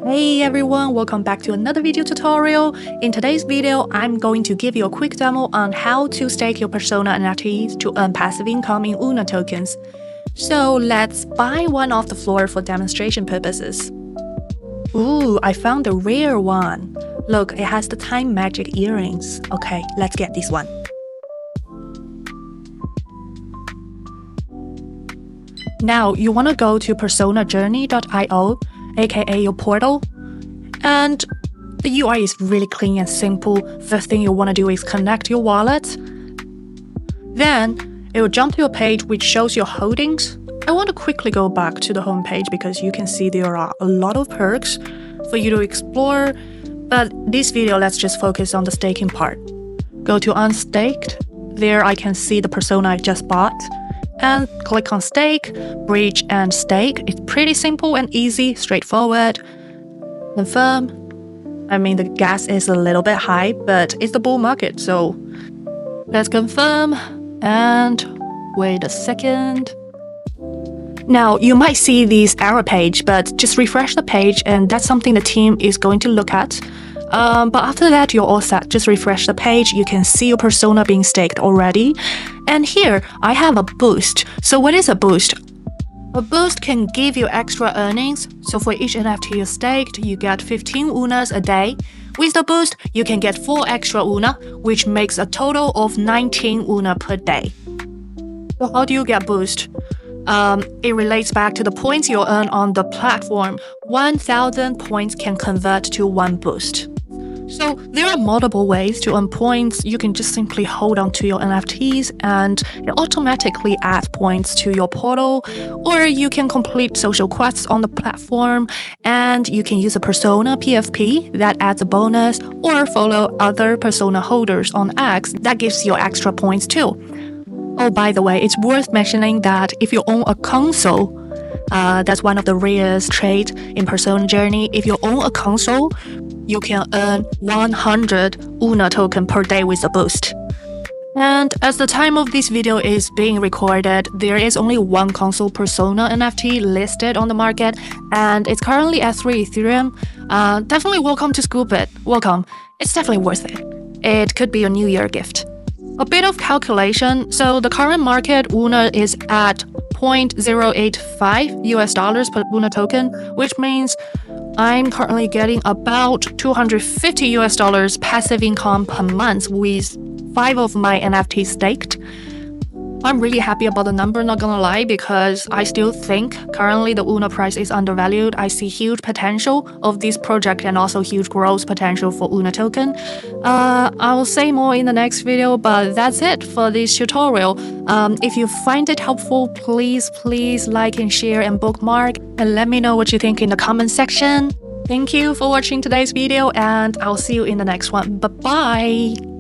Hey everyone, welcome back to another video tutorial. In today's video, I'm going to give you a quick demo on how to stake your Persona NFTs to earn passive income in UNA tokens. So let's buy one off the floor for demonstration purposes. Ooh, I found a rare one. Look, it has the time magic earrings. Okay, let's get this one. Now, you want to go to personajourney.io, aka your portal, and the UI is really clean and simple. First thing you want to do is connect your wallet. Then it will jump to a page which shows your holdings. I want to quickly go back to the home page because you can see there are a lot of perks for you to explore, but this video let's just focus on the staking part. Go to unstaked. There I can see the Persona I just bought. And click on stake, bridge and stake. It's pretty simple and easy, straightforward. Confirm. I mean, the gas is a little bit high, but it's the bull market, so let's confirm and wait a second. Now, you might see this error page, but just refresh the page and that's something the team is going to look at. But after that, you're all set. Just refresh the page. You can see your Persona being staked already. And here, I have a boost. So what is a boost? A boost can give you extra earnings. So for each NFT you staked, you get 15 UNAs a day. With the boost, you can get 4 extra UNA, which makes a total of 19 UNA per day. So how do you get boost? It relates back to the points you earn on the platform. 1,000 points can convert to 1 boost. So there are multiple ways to earn points. You can just simply hold on to your NFTs and it automatically adds points to your portal, or you can complete social quests on the platform and you can use a Persona PFP that adds a bonus, or follow other Persona holders on X that gives you extra points too. Oh, by the way, it's worth mentioning that if you own a console, that's one of the rarest traits in Persona Journey. If you own a console, you can earn 100 UNA token per day with a boost. And as the time of this video is being recorded, there is only one console Persona NFT listed on the market, and it's currently at 3 Ethereum. Definitely welcome to scoop it. Welcome. It's definitely worth it. It could be a New Year gift. A bit of calculation. So the current market UNA is at $0.085 US per UNA token, which means I'm currently getting about $250 US passive income per month with 5 of my NFTs staked. I'm really happy about the number, not gonna lie, because I still think currently the UNA price is undervalued. I see huge potential of this project and also huge growth potential for UNA token. I'll say more in the next video, but that's it for this tutorial. If you find it helpful, please like and share and bookmark, and let me know what you think in the comment section. Thank you for watching today's video, and I'll see you in the next one. Bye-bye!